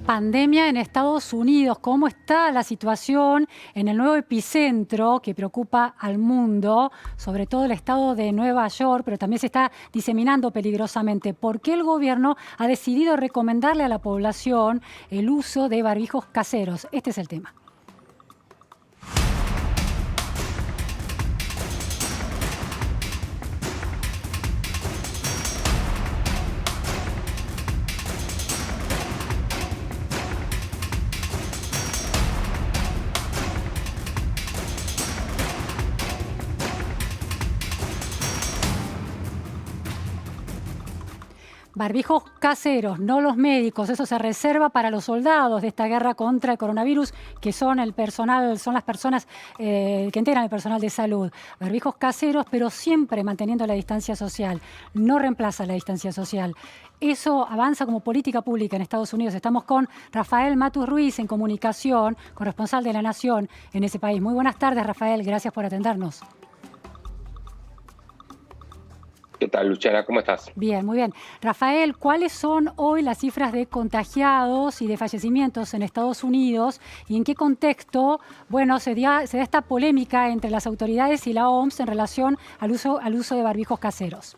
pandemia en Estados Unidos. ¿Cómo está la situación en el nuevo epicentro que preocupa al mundo, sobre todo el estado de Nueva York, pero también se está diseminando peligrosamente? ¿Por qué el gobierno ha decidido recomendarle a la población el uso de barbijos caseros? Este es el tema. Barbijos caseros, no los médicos. Eso se reserva para los soldados de esta guerra contra el coronavirus, que son el personal, son las personas que integran el personal de salud. Barbijos caseros, pero siempre manteniendo la distancia social. No reemplaza la distancia social. Eso avanza como política pública en Estados Unidos. Estamos con Rafael Matus Ruiz en comunicación, corresponsal de La Nación en ese país. Muy buenas tardes, Rafael. Gracias por atendernos. ¿Qué tal, Luciana? ¿Cómo estás? Bien, muy bien. Rafael, ¿cuáles son hoy las cifras de contagiados y de fallecimientos en Estados Unidos? ¿Y en qué contexto, bueno, se da esta polémica entre las autoridades y la OMS en relación al uso de barbijos caseros?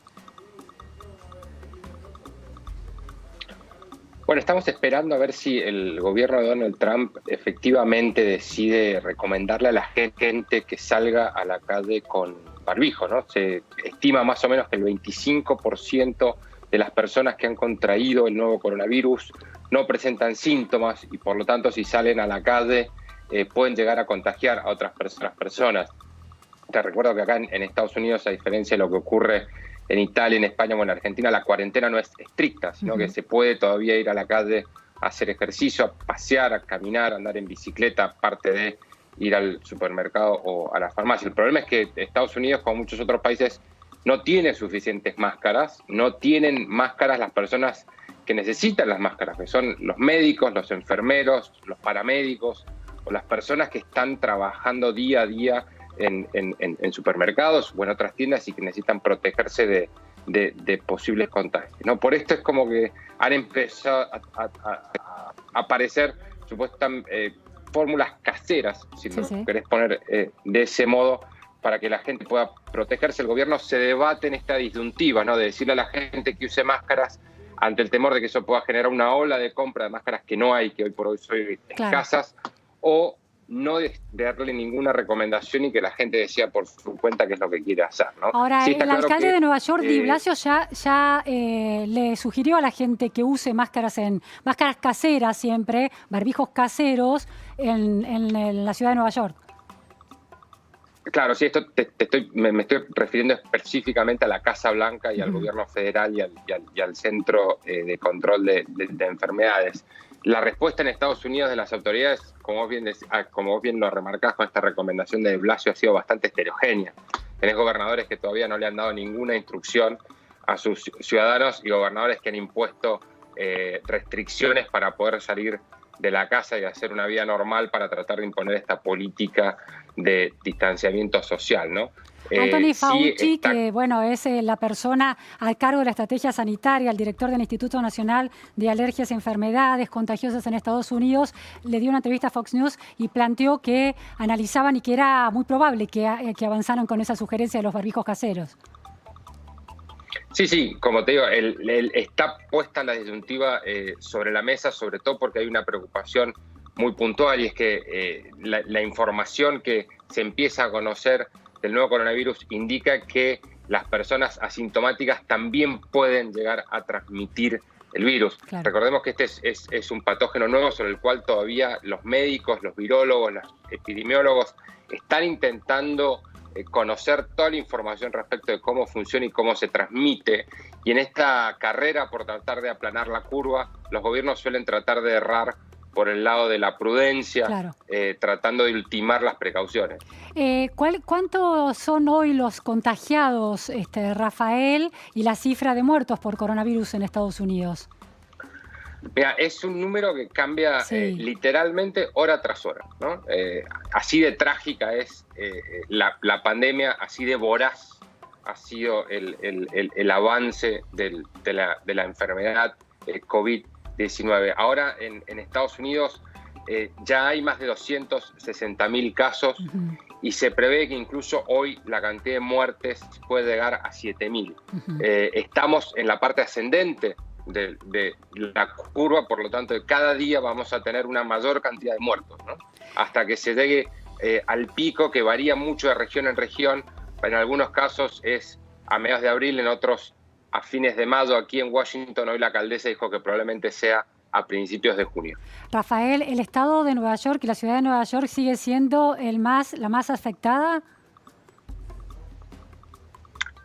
Bueno, estamos esperando a ver si el gobierno de Donald Trump efectivamente decide recomendarle a la gente que salga a la calle con barbijo, ¿no? Se estima más o menos que el 25% de las personas que han contraído el nuevo coronavirus no presentan síntomas y por lo tanto si salen a la calle pueden llegar a contagiar a otras personas. Te recuerdo que acá en Estados Unidos, a diferencia de lo que ocurre en Italia, en España o en Argentina, la cuarentena no es estricta, sino que se puede todavía ir a la calle a hacer ejercicio, a pasear, a caminar, a andar en bicicleta, aparte de ir al supermercado o a la farmacia. El problema es que Estados Unidos, como muchos otros países, no tiene suficientes máscaras, no tienen máscaras las personas que necesitan las máscaras, que son los médicos, los enfermeros, los paramédicos o las personas que están trabajando día a día en supermercados o en otras tiendas y que necesitan protegerse de posibles contagios, ¿no? Por esto es como que han empezado a aparecer supuestamente fórmulas caseras, si lo querés poner de ese modo, para que la gente pueda protegerse. El gobierno se debate en esta disyuntiva, ¿no? De decirle a la gente que use máscaras ante el temor de que eso pueda generar una ola de compra de máscaras que no hay, que hoy por hoy son escasas, o no darle ninguna recomendación y que la gente decida por su cuenta qué es lo que quiere hacer, ¿no? Ahora, el alcalde de Nueva York, de Blasio, ya le sugirió a la gente que use máscaras caseras siempre, barbijos caseros, en la ciudad de Nueva York. Claro, sí, esto me estoy refiriendo específicamente a la Casa Blanca y al gobierno federal y al Centro de Control de Enfermedades. La respuesta en Estados Unidos de las autoridades, como vos bien lo remarcás con esta recomendación de Blasio, ha sido bastante heterogénea. Tenés gobernadores que todavía no le han dado ninguna instrucción a sus ciudadanos y gobernadores que han impuesto restricciones para poder salir de la casa y hacer una vida normal para tratar de imponer esta política de distanciamiento social, ¿no? Anthony Fauci, que bueno, es la persona al cargo de la estrategia sanitaria, el director del Instituto Nacional de Alergias y Enfermedades Contagiosas en Estados Unidos, le dio una entrevista a Fox News y planteó que analizaban y que era muy probable que avanzaran con esa sugerencia de los barbijos caseros. Sí, como te digo, está puesta la disyuntiva sobre la mesa, sobre todo porque hay una preocupación muy puntual y es que la información que se empieza a conocer del nuevo coronavirus indica que las personas asintomáticas también pueden llegar a transmitir el virus. Claro. Recordemos que este es un patógeno nuevo sobre el cual todavía los médicos, los virólogos, los epidemiólogos están intentando conocer toda la información respecto de cómo funciona y cómo se transmite. Y en esta carrera por tratar de aplanar la curva, los gobiernos suelen tratar de errar por el lado de la prudencia, claro, tratando de ultimar las precauciones. ¿Cuántos son hoy los contagiados, Rafael, y la cifra de muertos por coronavirus en Estados Unidos? Mira, es un número que cambia literalmente hora tras hora, ¿no? Así de trágica es la pandemia, así de voraz ha sido el avance de la enfermedad COVID COVID-19. Ahora en Estados Unidos ya hay más de 260.000 casos y se prevé que incluso hoy la cantidad de muertes puede llegar a 7.000. Estamos en la parte ascendente de la curva, por lo tanto, cada día vamos a tener una mayor cantidad de muertos, ¿no? Hasta que se llegue al pico, que varía mucho de región en región. En algunos casos es a mediados de abril, en otros a fines de mayo. Aquí en Washington hoy la alcaldesa dijo que probablemente sea a principios de junio. Rafael, ¿el estado de Nueva York y la ciudad de Nueva York sigue siendo la más afectada?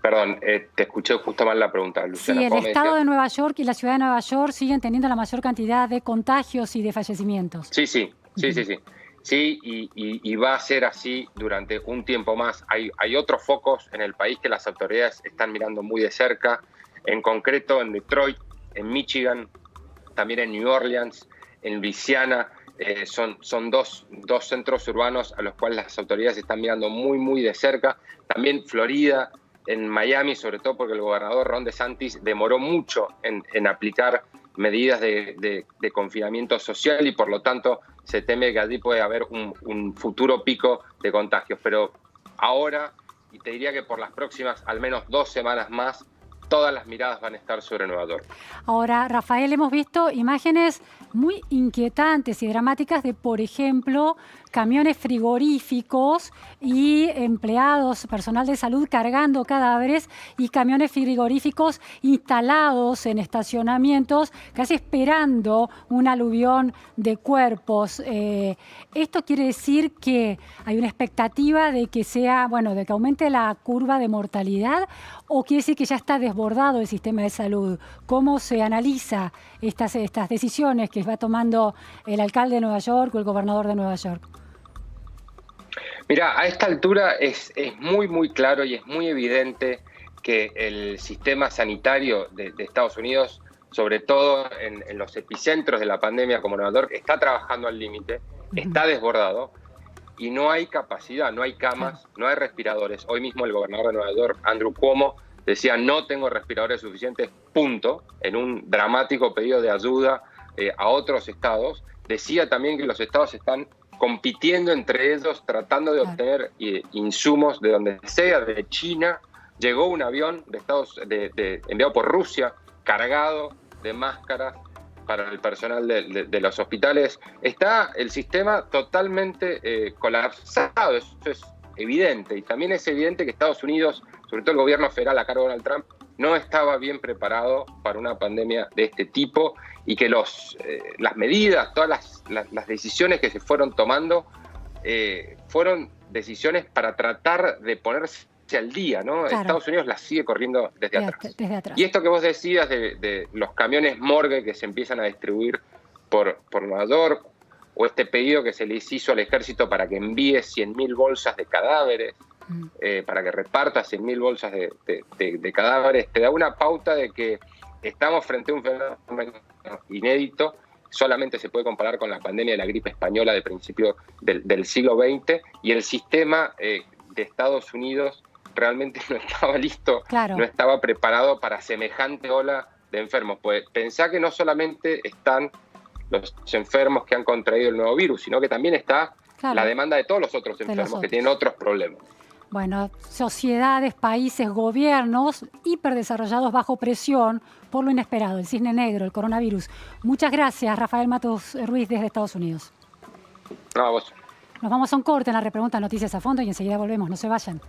Perdón, te escuché justo mal la pregunta, Luciana. Sí, el estado de Nueva York y la ciudad de Nueva York siguen teniendo la mayor cantidad de contagios y de fallecimientos. Sí, y va a ser así durante un tiempo más. Hay otros focos en el país que las autoridades están mirando muy de cerca, en concreto en Detroit, en Michigan, también en New Orleans, en Luisiana. Son dos centros urbanos a los cuales las autoridades están mirando muy de cerca. También Florida, en Miami, sobre todo porque el gobernador Ron DeSantis demoró mucho en aplicar medidas de confinamiento social y por lo tanto se teme que allí puede haber un futuro pico de contagios. Pero ahora, y te diría que por las próximas al menos 2 semanas más, todas las miradas van a estar sobre Nueva York. Ahora, Rafael, hemos visto imágenes muy inquietantes y dramáticas de, por ejemplo, camiones frigoríficos y empleados, personal de salud cargando cadáveres y camiones frigoríficos instalados en estacionamientos, casi esperando un aluvión de cuerpos. ¿Esto quiere decir que hay una expectativa de que de que aumente la curva de mortalidad o quiere decir que ya está desbordado el sistema de salud? ¿Cómo se analiza estas decisiones que va tomando el alcalde de Nueva York o el gobernador de Nueva York? Mira, a esta altura es muy claro y es muy evidente que el sistema sanitario de Estados Unidos, sobre todo en los epicentros de la pandemia como Nueva York, está trabajando al límite, está desbordado y no hay capacidad, no hay camas, no hay respiradores. Hoy mismo el gobernador de Nueva York, Andrew Cuomo, decía no tengo respiradores suficientes, punto, en un dramático pedido de ayuda a otros estados. Decía también que los estados están compitiendo entre ellos, tratando de obtener insumos de donde sea, de China. Llegó un avión enviado por Rusia, cargado de máscaras para el personal de los hospitales. Está el sistema totalmente colapsado, eso es evidente. Y también es evidente que Estados Unidos, sobre todo el gobierno federal a cargo de Donald Trump, no estaba bien preparado para una pandemia de este tipo y que las medidas, todas las decisiones que se fueron tomando fueron decisiones para tratar de ponerse al día, ¿no? Claro. Estados Unidos las sigue corriendo desde atrás. Y esto que vos decías de los camiones morgue que se empiezan a distribuir por Nueva York, o este pedido que se les hizo al ejército para que envíe 100.000 bolsas de cadáveres, para que reparta 100.000 bolsas de cadáveres, te da una pauta de que estamos frente a un fenómeno inédito. Solamente se puede comparar con la pandemia de la gripe española de principio del siglo XX, y el sistema de Estados Unidos realmente no estaba listo, no estaba preparado para semejante ola de enfermos. Pues pensá que no solamente están los enfermos que han contraído el nuevo virus, sino que también está la demanda de todos los otros enfermos que tienen otros problemas. Bueno, sociedades, países, gobiernos hiperdesarrollados bajo presión por lo inesperado, el cisne negro, el coronavirus. Muchas gracias, Rafael Matos Ruiz, desde Estados Unidos. No, a vos. Nos vamos a un corte en la repregunta Noticias a Fondo y enseguida volvemos. No se vayan.